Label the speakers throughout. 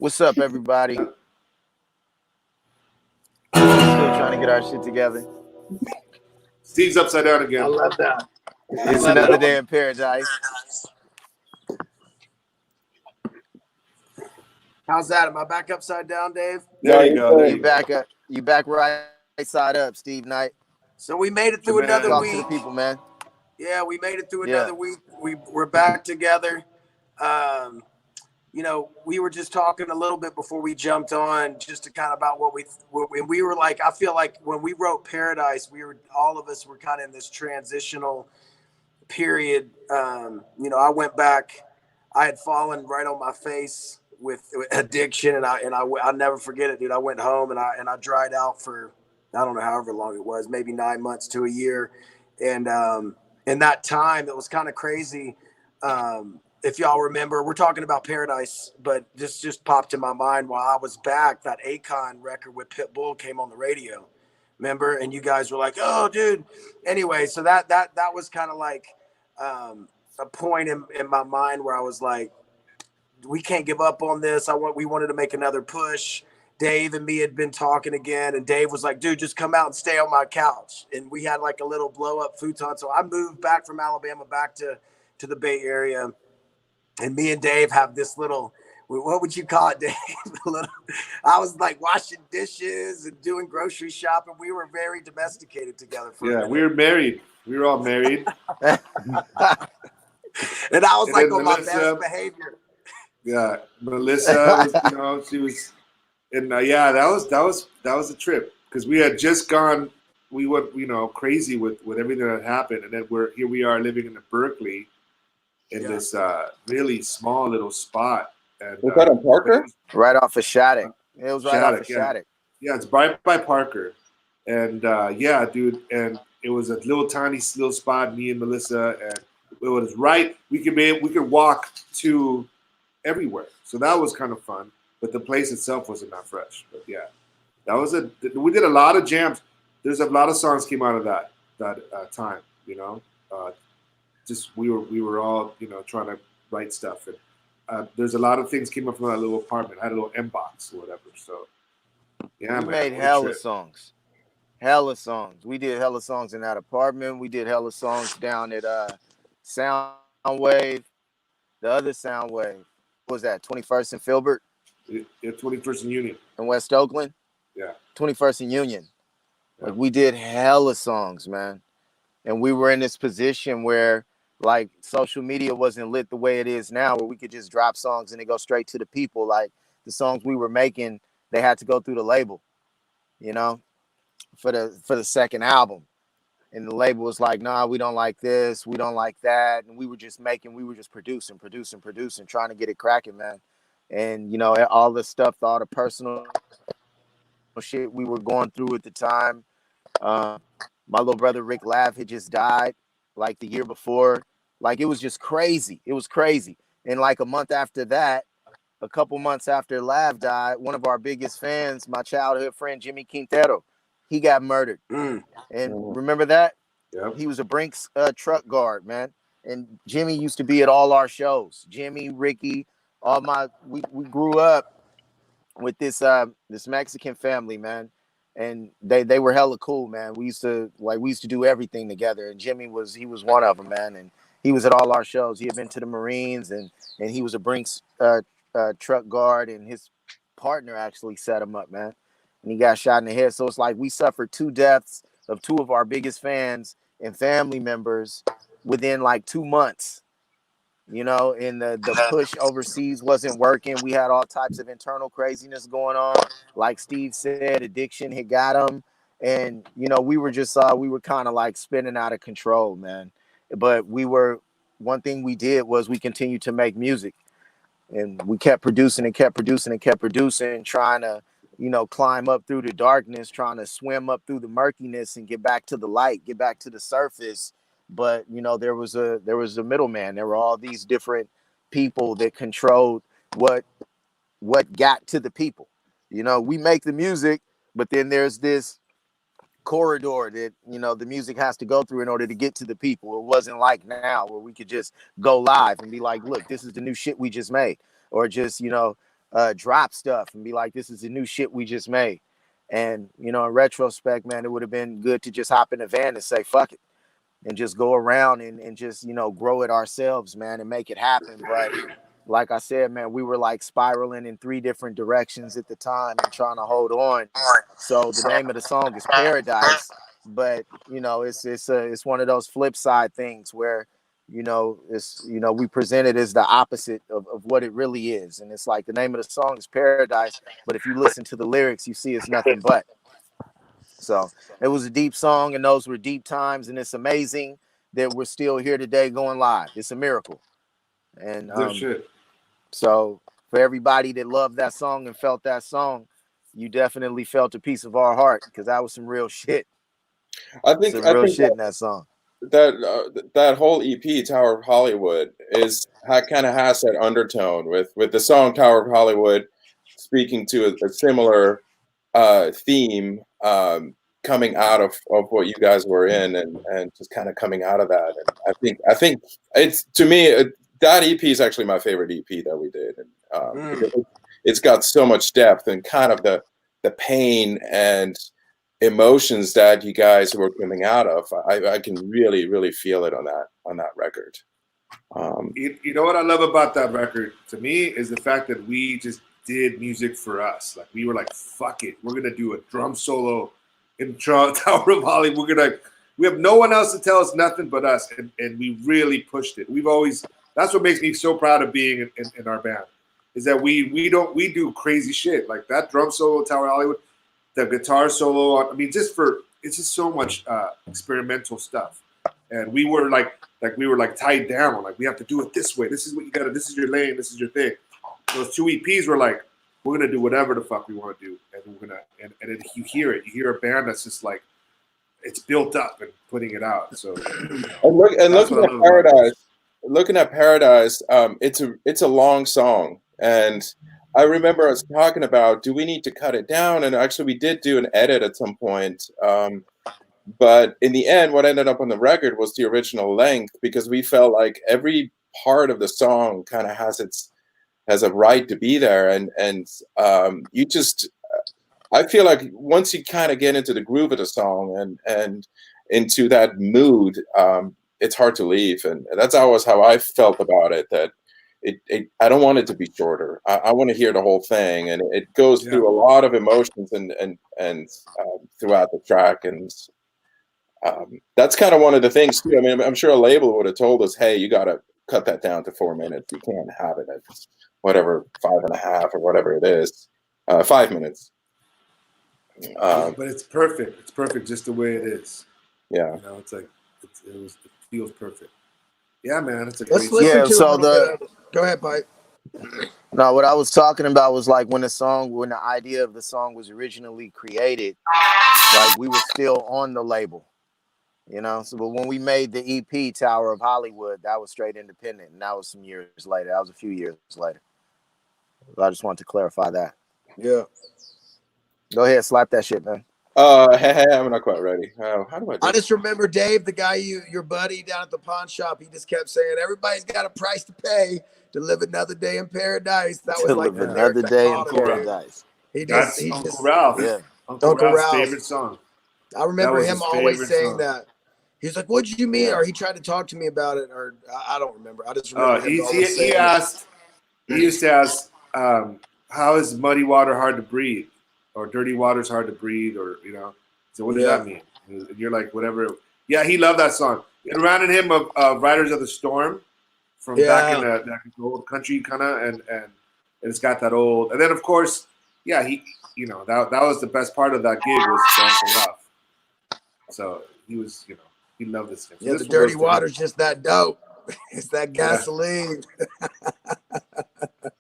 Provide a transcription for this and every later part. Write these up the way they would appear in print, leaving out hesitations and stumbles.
Speaker 1: What's up, everybody? Still trying to get our shit together.
Speaker 2: Steve's upside down
Speaker 3: I
Speaker 2: again.
Speaker 3: love that.
Speaker 1: It's another day in paradise.
Speaker 3: How's that? Am I back upside down, Dave?
Speaker 2: There you go. There
Speaker 1: You
Speaker 2: you go.
Speaker 1: back up. You back right side up, Steve Knight.
Speaker 3: So we made it through
Speaker 2: Man.
Speaker 3: another
Speaker 1: Talk
Speaker 3: week.
Speaker 1: to the people, man.
Speaker 3: Yeah, we made it through
Speaker 1: Yeah.
Speaker 3: another week. We're back together. Um, we were just talking a little bit before we jumped on, just to kind of about what we were like. I feel like when we wrote Paradise, all of us were kind of in this transitional period. I went back. I had fallen right on my face with addiction, and I'll never forget it, dude. I went home and I dried out for, I don't know, however long it was, maybe 9 months to a year, and in that time it was kind of crazy. If y'all remember, we're talking about Paradise, but this just popped in my mind while I was back. That Akon record with Pitbull came on the radio, remember? And you guys were like, "Oh, dude." Anyway, so that was kind of like a point in my mind where I was like, we can't give up on this. We wanted to make another push. Dave and me had been talking again, and Dave was like, dude, just come out and stay on my couch. And we had like a little blow up futon. So I moved back from Alabama back to the Bay Area. And me and Dave have this little, what would you call it, Dave? I was like washing dishes and doing grocery shopping. We were very domesticated together for a minute.
Speaker 2: We were married. We were all married.
Speaker 3: And I was
Speaker 2: And
Speaker 3: like
Speaker 2: then
Speaker 3: on
Speaker 2: Melissa-
Speaker 3: my best behavior.
Speaker 2: Yeah, Melissa was, she was, and that was a trip because we had just gone, we went, crazy with everything that happened, and then here we are living in Berkeley, in this really small little spot. And,
Speaker 4: was that on Parker?
Speaker 1: Right off of Shattuck. It was right off of
Speaker 2: yeah.
Speaker 1: Shattuck.
Speaker 2: Yeah, it's right by Parker, and dude, and it was a little tiny little spot. Me and Melissa, and it was right. We could walk to everywhere, so that was kind of fun. But the place itself wasn't that fresh. But yeah, we did a lot of jams. There's a lot of songs came out of that time. Just we were all trying to write stuff, and there's a lot of things came up from that little apartment. I had a little M box or whatever. So yeah,
Speaker 1: We
Speaker 2: man,
Speaker 1: made
Speaker 2: what a
Speaker 1: hella
Speaker 2: trip.
Speaker 1: songs. Hella songs. We did hella songs in that apartment. We did hella songs down at Soundwave. The other Soundwave. What was that? 21st and Filbert
Speaker 2: Yeah, 21st and Union.
Speaker 1: in West Oakland?
Speaker 2: Yeah.
Speaker 1: 21st and Union.
Speaker 2: Yeah.
Speaker 1: Like we did hella songs, man. And we were in this position where like social media wasn't lit the way it is now, where we could just drop songs and they go straight to the people. Like the songs we were making, they had to go through the label, for the second album. And the label was like, nah, we don't like this, we don't like that. And we were just producing, trying to get it cracking, man. And all the stuff, all the personal shit we were going through at the time. My little brother Rick Lav had just died like the year before. Like it was just crazy. It was crazy. And like a couple months after Lav died, one of our biggest fans, my childhood friend Jimmy Quintero, he got murdered. And remember that?
Speaker 2: Yeah.
Speaker 1: He was a Brinks truck guard, man. And Jimmy used to be at all our shows. Jimmy, Ricky, we grew up with this Mexican family, man. And they were hella cool, man. We used to do everything together. And Jimmy was one of them, man. And he was at all our shows. He had been to the Marines, and he was a Brinks truck guard, and his partner actually set him up, man. And he got shot in the head. So it's like we suffered 2 deaths of 2 of our biggest fans and family members within like 2 months. And the push overseas wasn't working. We had all types of internal craziness going on. Like Steve said, addiction had got him. And, we were just, we were kind of like spinning out of control, man. But one thing we did was we continued to make music. And we kept producing, trying to, climb up through the darkness, trying to swim up through the murkiness and get back to the light, get back to the surface. But there was a middleman. There were all these different people that controlled what got to the people. We make the music, but then there's this corridor that the music has to go through in order to get to the people. It wasn't like now where we could just go live and be like, look, this is the new shit we just made, or just drop stuff and be like, this is the new shit we just made. And, you know, in retrospect, man, it would have been good to just hop in the van and say, fuck it, and just go around and just, you know, grow it ourselves, man, and make it happen. But like I said, man, we were like spiraling in 3 different directions at the time and trying to hold on. So the name of the song is Paradise, but you know, it's one of those flip side things where, you know, it's, you know, we present it as the opposite of what it really is. And it's like the name of the song is Paradise, but if you listen to the lyrics, you see it's nothing but. So it was a deep song, and those were deep times, and it's amazing that we're still here today going live. It's a miracle. And
Speaker 2: Good shit.
Speaker 1: so for everybody that loved that song and felt that song, you definitely felt a piece of our heart, because that was some real shit.
Speaker 4: I think
Speaker 1: Shit in that song.
Speaker 4: That whole EP, Tower of Hollywood, kind of has that undertone with the song Tower of Hollywood speaking to a similar theme, coming out of what you guys were in, and just kind of coming out of that. And I think it's, to me, that EP is actually my favorite EP that we did. And it's got so much depth and kind of the pain and emotions that you guys were coming out of. I can really, really feel it on that record.
Speaker 2: You know what I love about that record, to me, is the fact that we just did music for us. Like, we were like, fuck it, we're gonna do a drum solo in Tower of Hollywood. We have no one else to tell us nothing but us, and we really pushed it. That's what makes me so proud of being in our band, is that we do crazy shit like that drum solo, Tower of Hollywood, the guitar solo. I mean, it's just so much experimental stuff, and we were like tied down. Like, we have to do it this way. This is what you gotta. This is your lane. This is your thing. Those 2 EPs were like, we're gonna do whatever the fuck we want to do, and we're gonna and then you hear it. You hear a band that's just like, it's built up and putting it out. So,
Speaker 4: looking at Paradise, it's a long song, and I remember us talking about, do we need to cut it down? And actually, we did do an edit at some point. But in the end, what ended up on the record was the original length, because we felt like every part of the song kind of has a right to be there. And you just, I feel like once you kind of get into the groove of the song and into that mood, it's hard to leave. And that's always how I felt about it, that I don't want it to be shorter. I want to hear the whole thing, and it goes through a lot of emotions and throughout the track. And that's kind of one of the things too. I mean, I'm sure a label would have told us, hey, you got to cut that down to 4 minutes. You can't have it at whatever 5.5 or whatever it is, 5 minutes.
Speaker 2: But it's perfect. It's perfect just the way it is.
Speaker 4: Yeah.
Speaker 2: You know, it's like it feels perfect. Yeah, man, it's a
Speaker 3: Let's
Speaker 2: great
Speaker 3: listen
Speaker 2: song.
Speaker 3: to Go ahead, Pipe.
Speaker 1: No, what I was talking about was like when the idea of the song was originally created, like we were still on the label, you know. So, but when we made the EP Tower of Hollywood, that was straight independent, and that was some years later. That was a few years later. So I just wanted to clarify that.
Speaker 3: Yeah.
Speaker 1: Go ahead, slap that shit, man.
Speaker 4: Hey, I'm not quite ready. How do I do
Speaker 3: I just remember Dave, the guy your buddy down at the pawn shop, he just kept saying, everybody's got a price to pay to live another day in paradise. That was like
Speaker 1: another day in paradise.
Speaker 2: That's Uncle Ralph.
Speaker 1: Yeah.
Speaker 2: Uncle Ralph's favorite song.
Speaker 3: I remember him always saying that. He's like, "What'd you mean?" Or he tried to talk to me about it, or I don't remember. I just remember.
Speaker 2: He used to ask, "How is muddy water hard to breathe, or dirty water's hard to breathe, or you know?" So what does that mean? And you're like, whatever. Yeah, he loved that song. It reminded him of Riders of the Storm from back in the old country kind of, and it's got that old. And then of course, yeah, he, you know, that was the best part of that gig was Uncle Ralph. So he was, you know, he loved this thing. So
Speaker 3: yeah, the dirty water's just that dope. It's that gasoline.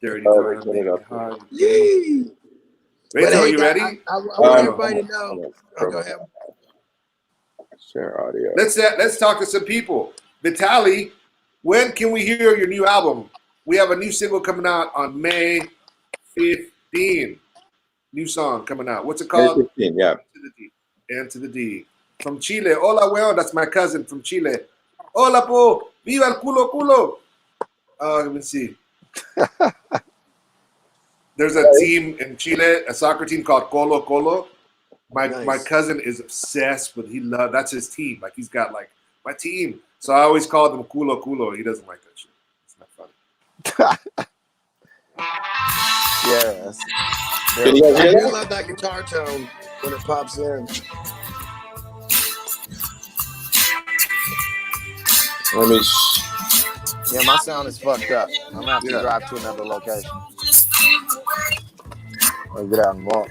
Speaker 2: Dirty water.
Speaker 3: Yee.
Speaker 2: Rachel, are you ready?
Speaker 3: I want everybody to know. Go ahead.
Speaker 4: Share audio.
Speaker 2: Let's talk to some people. Vitaly, when can we hear your new album? We have a new single coming out on May 15. New song coming out. What's it called?
Speaker 4: May 15, yeah.
Speaker 2: N to the D. From Chile. Hola, weón. That's my cousin from Chile. Hola, po. Viva el culo, culo. Let me see. There's a team in Chile, a soccer team called Colo Colo. My
Speaker 3: Nice.
Speaker 2: cousin is obsessed with. That's his team. Like he's got like my team. So I always call them Culo Culo. He doesn't like that shit. It's not funny.
Speaker 1: Yes.
Speaker 4: Can you guys
Speaker 3: I
Speaker 4: hear
Speaker 3: do
Speaker 4: that?
Speaker 3: love that guitar tone when it pops in.
Speaker 4: Let me.
Speaker 1: Yeah, my sound is fucked up. I'm gonna have to drive to another location. I'll get out and walk.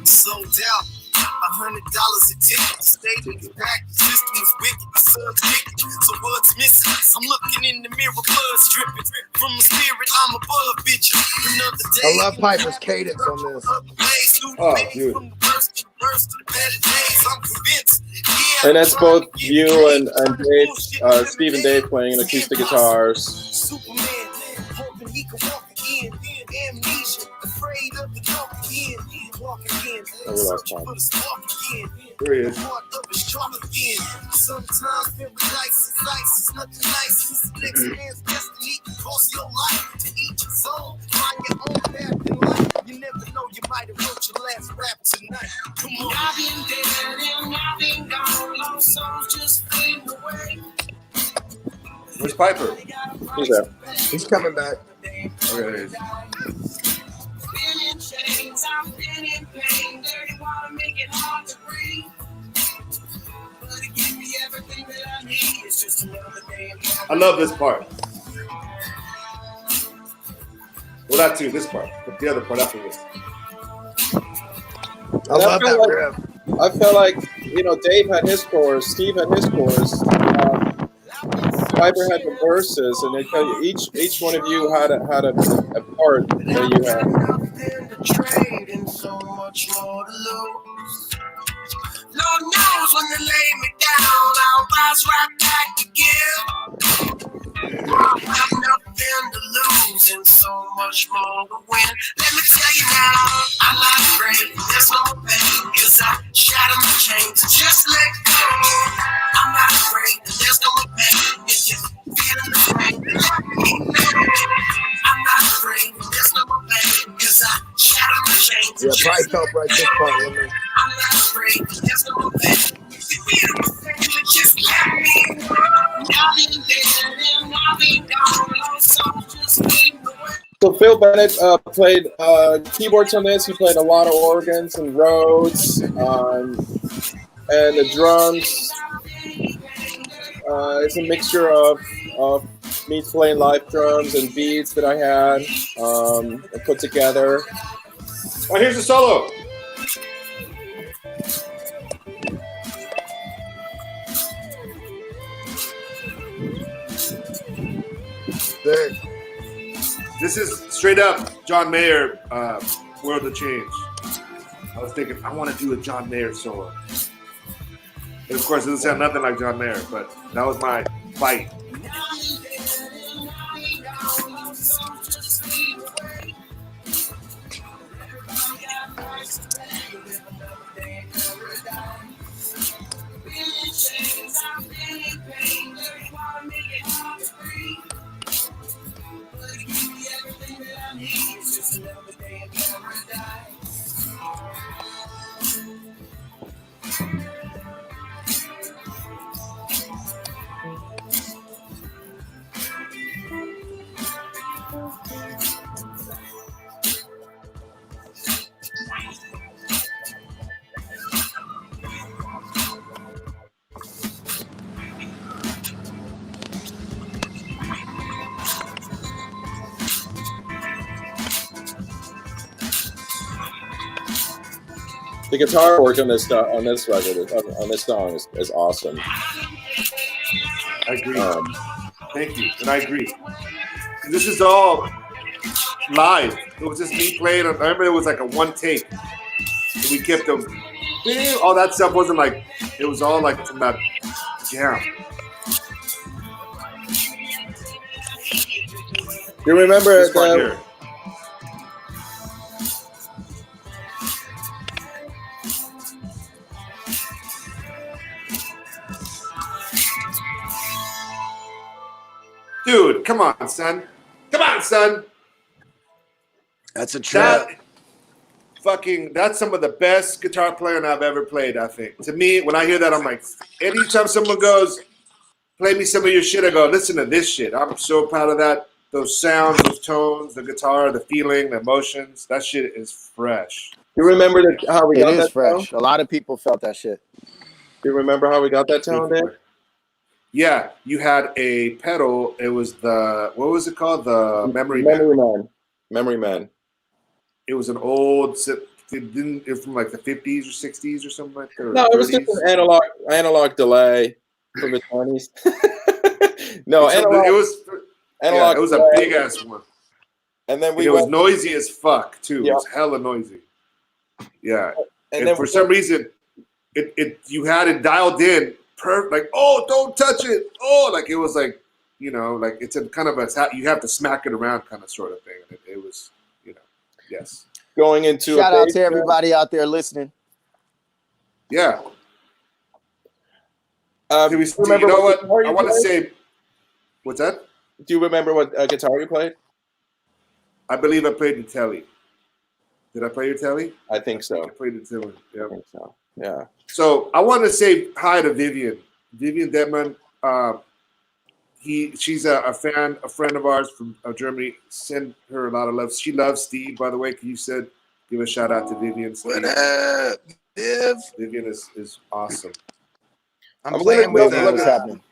Speaker 5: Sold out. $100 a ticket. Stadium's packed. System is wicked. The sun's wicked. So what's missing? I'm looking in the mirror, blood dripping from the spirit. I'm above bitch. Another day.
Speaker 3: I love Piper's cadence on this.
Speaker 2: Oh, dude.
Speaker 4: And that's both you and Dave, Steve and Dave playing acoustic guitars.
Speaker 5: Superman, hoping he can walk again. Amnesia, afraid of the dark again. Walk again.
Speaker 4: Oh, we lost time.
Speaker 2: There he is.
Speaker 5: Sometimes paradise is nice, it's nothing nice. It's the next man's destiny. Cost your life to each his own. Find your own path in life. You never know, you might have wrote your last rap tonight. Come on. I've been dead and I've been gone. Lost souls just fading away.
Speaker 2: Where's Piper?
Speaker 4: He's there.
Speaker 3: He's coming back.
Speaker 2: Okay, there he is. I love this part. Well, not too, this part, but the other part after this.
Speaker 3: I love that
Speaker 4: like,
Speaker 3: riff.
Speaker 4: I felt like, you know, Dave had his chorus, Steve had his chorus, Piper had the verses, and they tell you each one of you had a part that you had.
Speaker 5: Lord knows when they lay me down, I'll rise right back again. I've nothing to lose and so much more to win. Let me tell you now, I'm not afraid. There's no pain, cause I shatter my chains and just let go. I'm not afraid. There's no pain if you're feeling the pain. I'm not afraid. There's no pain, cause I shatter my chains.
Speaker 3: Yeah, probably felt right this part.
Speaker 5: I'm not afraid. There's no pain. If you feel the pain, just let me know. I'll be there and I'll be gone. So just leave the way.
Speaker 4: So Phil Bennett played keyboards on this. He played a lot of organs and Rhodes, and the drums. It's a mixture of me playing live drums and beats that I had and put together.
Speaker 2: Oh, here's the solo.
Speaker 3: There.
Speaker 2: This is straight up John Mayer, World of Change. I was thinking, I want to do a John Mayer solo. And of course, it doesn't sound nothing like John Mayer, but that was my fight.
Speaker 4: The guitar work on this record, on this song is awesome.
Speaker 2: I agree. Thank you, and I agree. This is all live. It was just me playing. I remember it was like a one take. And we kept them. All that stuff wasn't like. It was all like from that jam.
Speaker 4: You remember
Speaker 2: This part here. Dude, come on, son. Come on, son.
Speaker 3: That's a trip.
Speaker 2: That's some of the best guitar playing I've ever played, I think. To me, when I hear that, I'm like, anytime someone goes, play me some of your shit, I go, listen to this shit. I'm so proud of that. Those sounds, those tones, the guitar, the feeling, the emotions. That shit is fresh.
Speaker 4: You remember how we
Speaker 1: It
Speaker 4: got
Speaker 1: is
Speaker 4: that tone?
Speaker 1: fresh. A lot of people felt that shit.
Speaker 4: Do you remember how we got that tone, Dan?
Speaker 2: Yeah, you had a pedal. It was what was it called? The Memory Man.
Speaker 4: Memory Man.
Speaker 2: It was an old, it from like the 50s or 60s or something like that.
Speaker 4: No, it was just an analog delay from the 20s. No, analog.
Speaker 2: It was a
Speaker 4: delay.
Speaker 2: big ass one.
Speaker 4: And then
Speaker 2: it was noisy as fuck too.
Speaker 4: Yeah.
Speaker 2: It was hella noisy. Yeah.
Speaker 4: And
Speaker 2: for some reason, you had it dialed in perfect. Like, oh, don't touch it. Oh, like it was like, like it's a kind of you have to smack it around kind of sort of thing. And it was, yes.
Speaker 4: Going into
Speaker 1: shout out to everybody out there listening.
Speaker 2: Yeah. You know what? I want to say, what's that?
Speaker 4: Do you remember what guitar you played?
Speaker 2: I believe I played the telly. Did I play your telly?
Speaker 4: I think so.
Speaker 2: I played the telly. Yeah.
Speaker 4: I think so. Yeah.
Speaker 2: So I want to say hi to Vivian. Vivian Detman. She's a friend of ours from Germany. Send her a lot of love. She loves Steve, by the way. Can you give a shout out to Vivian?
Speaker 3: What up, Viv?
Speaker 2: Vivian is awesome.
Speaker 3: I'm playing with
Speaker 1: what's happening.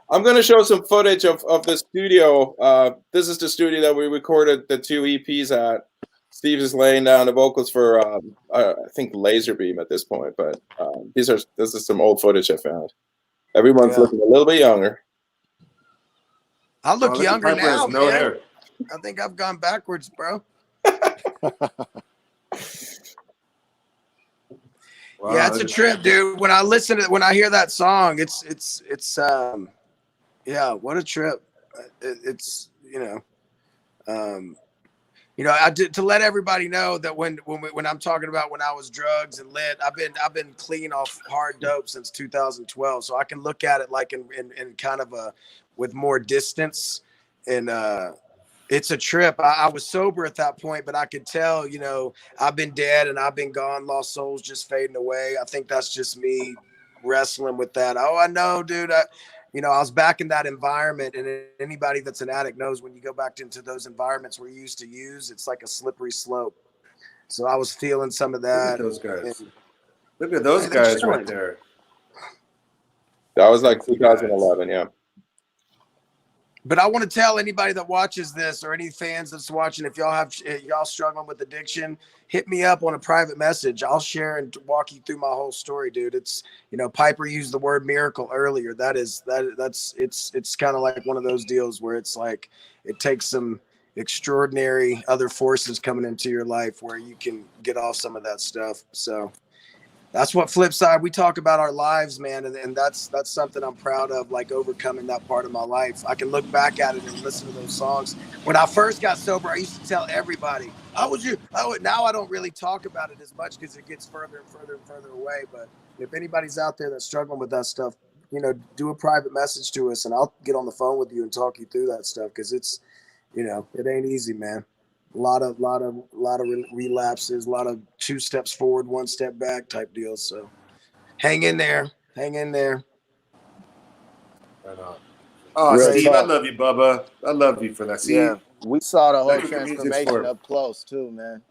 Speaker 4: I'm going to show some footage of the studio. This is the studio that we recorded the 2 EPs at. Steve is laying down the vocals for, I think, Laserbeam at this point. But this is some old footage I found. Everyone's looking a little bit younger.
Speaker 3: I look younger now,
Speaker 2: no
Speaker 3: man.
Speaker 2: hair.
Speaker 3: I think I've gone backwards, bro.
Speaker 2: Wow,
Speaker 3: yeah, it's a trip, dude. When I hear that song, it's what a trip. I did to let everybody know that when I'm talking about when I was drugs and lit, I've been clean off hard dope since 2012, so I can look at it like in kind of with more distance, and it's a trip. I was sober at that point, but I could tell, I've been dead and I've been gone, lost souls just fading away. I think that's just me wrestling with that. Oh, I know, dude. I was back in that environment, and anybody that's an addict knows when you go back into those environments where you used to use, it's like a slippery slope. So I was feeling some of that.
Speaker 2: Look at those guys right there.
Speaker 4: That was like 2011, yeah.
Speaker 3: But I want to tell anybody that watches this or any fans that's watching, if y'all struggling with addiction, hit me up on a private message. I'll share and walk you through my whole story, dude. It's, Piper used the word miracle earlier. It's kind of like one of those deals where it's like, it takes some extraordinary other forces coming into your life where you can get off some of that stuff. So that's what Flipsyde, we talk about our lives, man, and that's something I'm proud of, like overcoming that part of my life. I can look back at it and listen to those songs. When I first got sober, I used to tell everybody, now I don't really talk about it as much because it gets further and further and further away. But if anybody's out there that's struggling with that stuff, do a private message to us, and I'll get on the phone with you and talk you through that stuff, because it's, it ain't easy, man. A lot of relapses, a lot of 2 steps forward, 1 step back type deals. So hang in there.
Speaker 2: Right on. Oh,
Speaker 1: Real
Speaker 2: Steve,
Speaker 1: talk.
Speaker 2: I love you, Bubba. I love you for that. See,
Speaker 1: Yeah, we saw the whole
Speaker 2: That's what music's
Speaker 1: transformation
Speaker 2: for.
Speaker 1: up close too, man.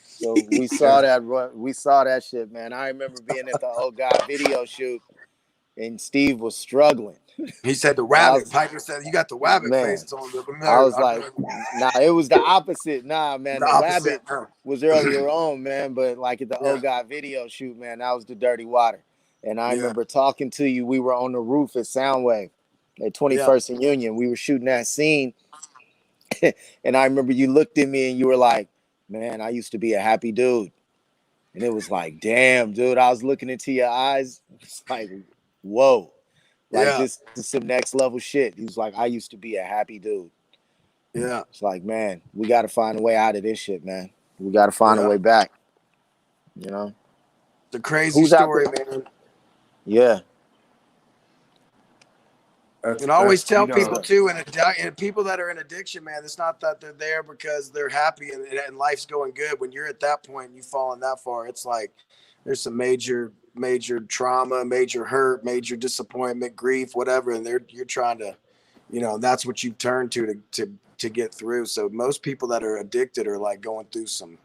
Speaker 1: So we saw that. We saw that shit, man. I remember being at the Oh God video shoot, and Steve was struggling.
Speaker 3: He said the rabbit. Piper said, "You got the rabbit
Speaker 1: Man,
Speaker 3: face on."
Speaker 1: I was like, nah, it was the opposite. Nah, man, the
Speaker 3: opposite.
Speaker 1: rabbit was earlier on, man. But like at the Oh God video shoot, man, that was the dirty water. And I remember talking to you. We were on the roof at Soundwave at 21st and Union. We were shooting that scene. And I remember you looked at me and you were like, man, I used to be a happy dude. And it was like, damn, dude, I was looking into your eyes. It's like, whoa. Like this is some next level shit. He was like, I used to be a happy dude.
Speaker 3: Yeah.
Speaker 1: It's like, man, we got to find a way out of this shit, man. We got to find a way back.
Speaker 3: The crazy story, man.
Speaker 1: Yeah.
Speaker 3: And I always tell people
Speaker 2: that.
Speaker 3: too, and people that are in addiction, man, it's not that they're there because they're happy and life's going good. When you're at that point, and you've fallen that far, it's like there's some major trauma, major hurt, major disappointment, grief, whatever, and you're trying to, that's what you've turned to get through. So most people that are addicted are like going through some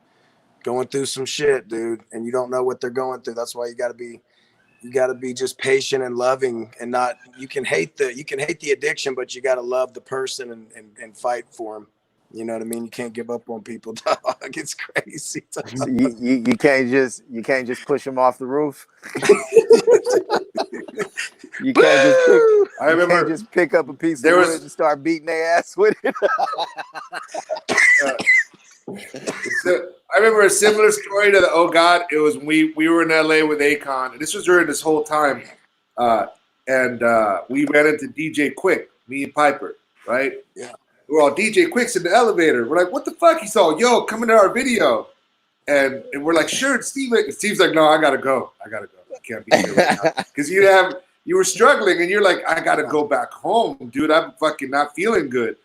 Speaker 3: shit, dude, and you don't know what they're going through. That's why you got to be just patient and loving, and not, you can hate the addiction, but you got to love the person and fight for them. You know what I mean? You can't give up on people, dog. It's crazy.
Speaker 1: So you can't just push them off the roof. You can't just pick up a piece of wood and start beating their ass with it.
Speaker 2: I remember a similar story to the Oh God. It was we were in LA with Akon, and this was during this whole time, and we ran into DJ Quick, me and Piper, right?
Speaker 3: Yeah.
Speaker 2: We're all DJ Quick's in the elevator. We're like, what the fuck? He's all, yo, come into our video, and we're like, sure. Steve's like, no, I gotta go. I can't be here right now because you were struggling, and you're like, I gotta go back home, dude. I'm fucking not feeling good.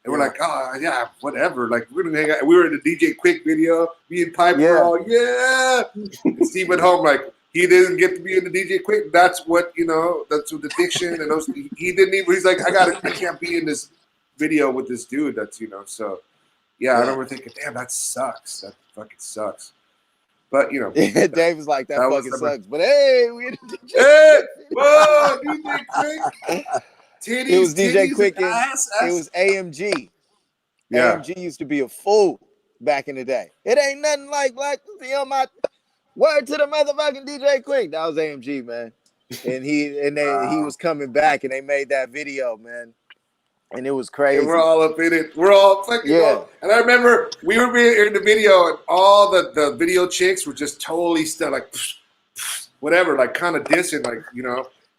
Speaker 2: And we're like, oh, yeah, whatever. Like, we're gonna hang out. We were in the DJ Quick video. Me and Piper were all, yeah. And Steve went home like, he didn't get to be in the DJ Quick. That's what, that's with addiction. And those, he didn't even, he's like, I can't be in this video with this dude. That's, so, yeah, I remember thinking, damn, that sucks. That fucking sucks. But,
Speaker 1: Dave was like, that fucking sucks. But hey, we in the DJ
Speaker 2: Hey, whoa, DJ Quick. Titties,
Speaker 1: it was DJ Quick and
Speaker 2: ass.
Speaker 1: It was AMG.
Speaker 2: Yeah.
Speaker 1: AMG used to be a fool back in the day. It ain't nothing like Black on my word to the motherfucking DJ Quick. That was AMG, man. And he was coming back, and they made that video, man. And it was crazy.
Speaker 2: And we're all up in it. We're all fucking going. And I remember we were in the video, and all the video chicks were just totally stuck, like whatever, like kind of dissing, like,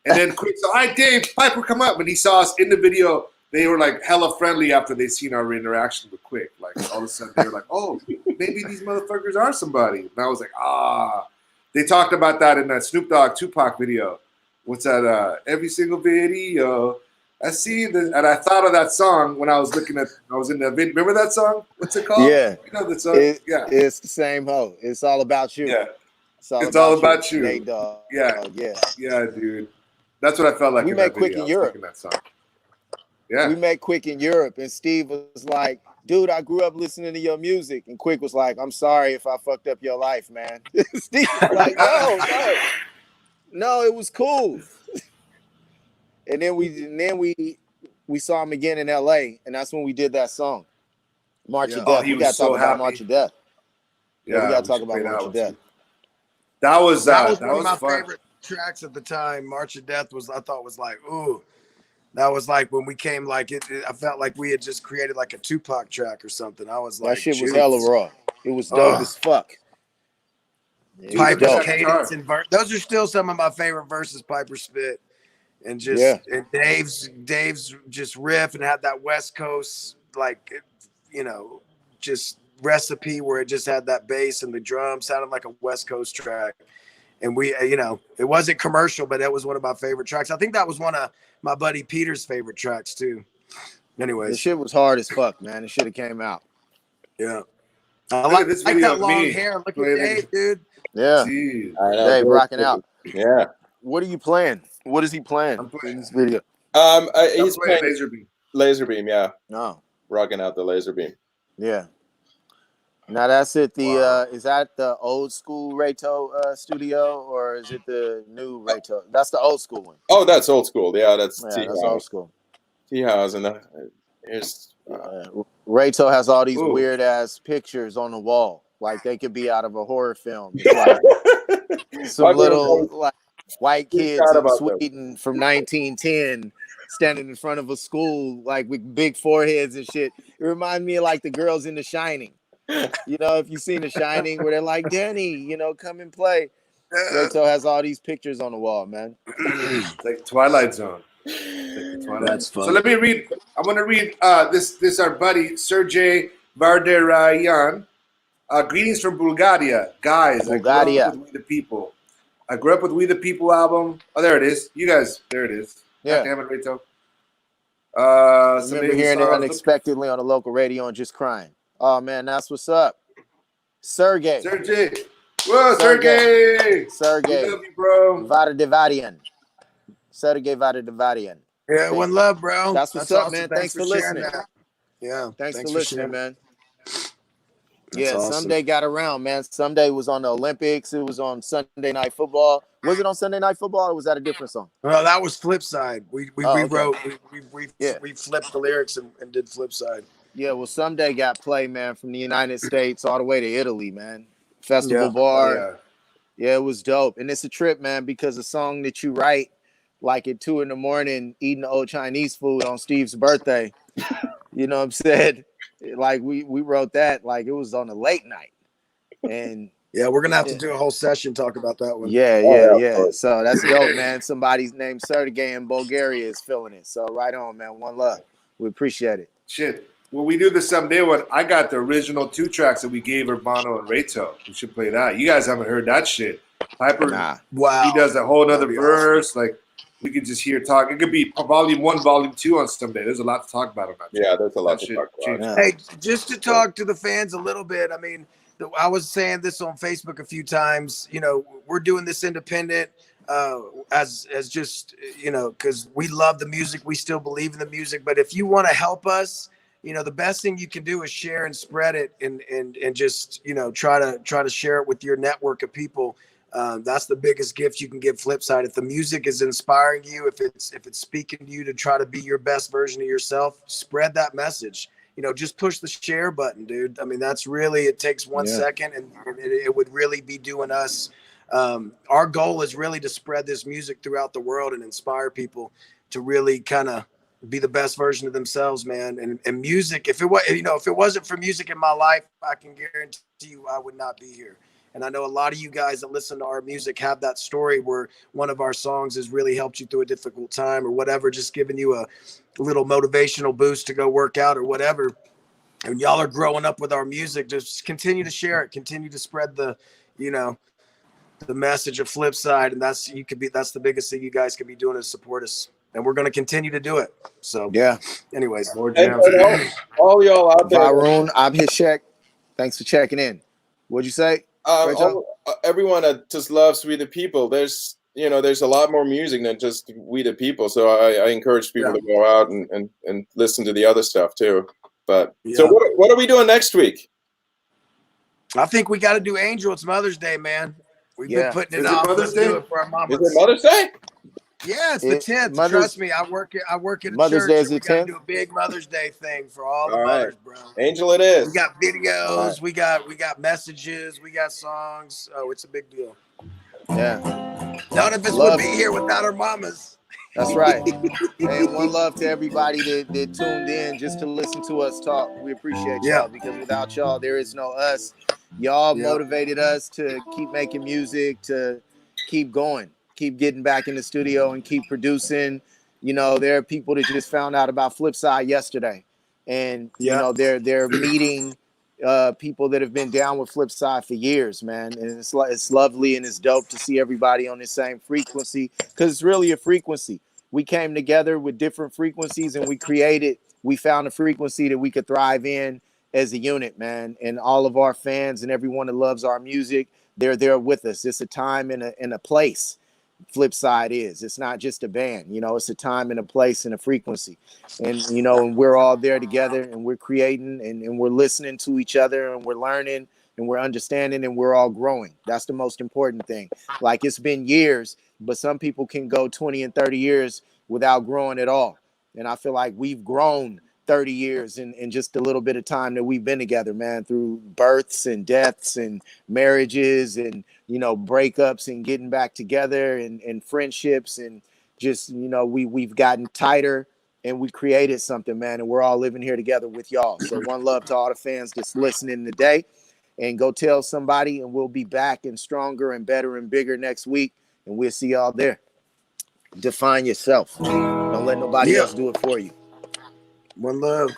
Speaker 2: And then Quick, so hi Dave, Piper, come up. When he saw us in the video, they were like hella friendly after they seen our interaction with Quick. Like all of a sudden they were like, oh, maybe these motherfuckers are somebody. And I was like, They talked about that in that Snoop Dogg Tupac video. What's that? Every single video I see this, and I thought of that song when I was in the video. Remember that song? What's it called?
Speaker 1: Yeah,
Speaker 2: you know the song.
Speaker 1: It's the same hoe. It's all about you.
Speaker 2: Yeah,
Speaker 1: it's all about you.
Speaker 2: Nate Dogg. Yeah, dude. That's what I felt like.
Speaker 1: We met Quick in Europe.
Speaker 2: That song. Yeah,
Speaker 1: we met Quick in Europe, and Steve was like, dude, I grew up listening to your music. And Quick was like, I'm sorry if I fucked up your life, man. Steve was like, no, it was cool. And then we saw him again in LA, and that's when we did that song, March of Death. We got to talk about March of Death. Yeah, we got to talk about March of Death.
Speaker 2: That was
Speaker 3: one of my favorite tracks at the time. March of Death I thought was like, ooh. That was like when we came, like I felt like we had just created like a Tupac track or something. I was like,
Speaker 1: that shit was hella raw. It was dope as fuck.
Speaker 3: Piper's cadence and verse. Those are still some of my favorite verses Piper spit. And and Dave's just riff and had that West Coast, like, just recipe where it just had that bass and the drum sounded like a West Coast track. And we, it wasn't commercial, but that was one of my favorite tracks. I think that was one of my buddy Peter's favorite tracks too. Anyways,
Speaker 1: the shit was hard as fuck, man. It should have came out.
Speaker 3: Yeah, I like this video. That long hair. Look at Dave, dude.
Speaker 1: Yeah, Dave rocking out.
Speaker 4: Yeah.
Speaker 1: What are you playing? What is he playing in this video?
Speaker 2: He's playing Laser Beam.
Speaker 4: Laser Beam, yeah.
Speaker 1: No,
Speaker 4: rocking out the Laser Beam.
Speaker 1: Yeah. Now that's it. Is that the old school Rayto studio, or is it the new Rayto? That's the old school one.
Speaker 4: Oh, that's old school. Yeah, that's
Speaker 1: old school.
Speaker 4: T-House, and here's
Speaker 1: Rayto has all these weird ass pictures on the wall, like they could be out of a horror film. Like some little like white kids in Sweden from 1910 standing in front of a school like with big foreheads and shit. It reminds me of like the girls in The Shining. If you've seen The Shining, where they're like, Danny, come and play. Rayto has all these pictures on the wall, man.
Speaker 2: Like Twilight Zone.
Speaker 1: That's fun.
Speaker 2: So let me read. I'm gonna read this our buddy Sergey Varderayan. Greetings from Bulgaria, guys.
Speaker 1: Bulgaria.
Speaker 2: I grew up with We the People. I grew up with We the People album. Oh, there it is. You guys, there it is.
Speaker 1: Yeah.
Speaker 2: God damn it, Rayto.
Speaker 1: I
Speaker 2: Some
Speaker 1: remember hearing it unexpectedly on the local radio and just crying. Oh man, that's what's up. Sergey.
Speaker 2: Whoa, Sergey.
Speaker 1: Sergey.
Speaker 2: We love you, bro.
Speaker 1: Vardavarian. Sergey Vardavarian.
Speaker 3: Yeah, one love, bro.
Speaker 1: That's what's up,
Speaker 3: awesome.
Speaker 1: man. Thanks for listening.
Speaker 3: That. Yeah.
Speaker 1: Thanks for listening, man.
Speaker 3: That's awesome.
Speaker 1: Someday got around, man. Someday was on the Olympics. It was on Sunday Night Football. Was it on Sunday Night Football, or was that a different song?
Speaker 3: Well, that was Flipside. We rewrote,
Speaker 1: okay.
Speaker 3: we flipped the lyrics and did Flipside.
Speaker 1: Yeah, well, Someday got played, man, from the United States all the way to Italy, man. Festival bar. Yeah, it was dope. And it's a trip, man, because a song that you write like at 2 a.m, eating old Chinese food on Steve's birthday. You know what I'm saying? Like we wrote that like it was on a late night. And
Speaker 3: yeah, we're gonna have to do a whole session talk about that one.
Speaker 1: Yeah. So that's dope, man. Somebody's named Sergey in Bulgaria is feeling it. So right on, man. One love. We appreciate it.
Speaker 2: Shit. When we do the Someday one, I got the original 2 tracks that we gave Urbano and Reto. We should play that. You guys haven't heard that shit. Piper,
Speaker 3: wow.
Speaker 2: He does a whole other verse. Awesome. Like we could just hear talk. It could be volume 1, volume 2 on Someday. There's a lot to talk about on that.
Speaker 4: Yeah, there's a lot to talk about.
Speaker 3: Hey, just to talk to the fans a little bit. I mean, I was saying this on Facebook a few times. You know, we're doing this independent as just, you know, because we love the music. We still believe in the music. But if you want to help us, you know, the best thing you can do is share and spread it and just, you know, try to share it with your network of people. That's the biggest gift you can give Flipside. If the music is inspiring you, if it's speaking to you to try to be your best version of yourself, spread that message. You know, just push the share button, dude. I mean, that's really, it takes 1 second and it would really be doing us. Our goal is really to spread this music throughout the world and inspire people to really kind of be the best version of themselves, man. And music, if it wasn't for music in my life, I can guarantee you I would not be here. And I know a lot of you guys that listen to our music have that story where one of our songs has really helped you through a difficult time or whatever, just giving you a little motivational boost to go work out or whatever. And y'all are growing up with our music. Just continue to share it, continue to spread the, you know, the message of Flipside. And that's the biggest thing you guys can be doing is support us. And we're going to continue to do it. So, anyways, more jams.
Speaker 4: All y'all out there.
Speaker 1: Varun, Abhishek, thanks for checking in. What'd you say?
Speaker 4: Everyone that just loves We the People. There's a lot more music than just We the People. So I encourage people to go out and listen to the other stuff too. But so what are we doing next week?
Speaker 3: I think we got to do Angel. It's Mother's Day, man. We've been putting it off.
Speaker 2: Mother's Day?
Speaker 3: Do it for our mamas.
Speaker 4: Is it Mother's Day?
Speaker 3: Yeah, it's the 10th. Trust me, I work at a
Speaker 1: Mother's
Speaker 3: church.
Speaker 1: Day is the 10th.
Speaker 3: We got to do a big Mother's Day thing for all the mothers, bro.
Speaker 4: Angel, it is.
Speaker 3: We got videos. We got messages. We got songs. Oh, it's a big deal.
Speaker 1: Yeah.
Speaker 3: None of us would be here without our mamas.
Speaker 1: That's right. And one love to everybody that tuned in just to listen to us talk. We appreciate y'all because without y'all, there is no us. Y'all motivated us to keep making music, to keep going. Keep getting back in the studio and keep producing. You know, there are people that just found out about Flipside yesterday, and you know they're meeting people that have been down with Flipside for years, man. And it's lovely and it's dope to see everybody on the same frequency because it's really a frequency. We came together with different frequencies and we found a frequency that we could thrive in as a unit, man. And all of our fans and everyone that loves our music, they're there with us. It's a time and a place. Flipside is. It's not just a band, you know, it's a time and a place and a frequency. And, you know, and we're all there together and we're creating and we're listening to each other and we're learning and we're understanding and we're all growing. That's the most important thing. Like it's been years, but some people can go 20 and 30 years without growing at all. And I feel like we've grown 30 years in just a little bit of time that we've been together, man, through births and deaths and marriages and, you know, breakups and getting back together and friendships and just, you know, we've gotten tighter and we created something, man, and we're all living here together with y'all. So one love to all the fans that's listening today, and go tell somebody, and we'll be back and stronger and better and bigger next week, and we'll see y'all there. Define yourself. Don't let nobody else do it for you.
Speaker 3: One love.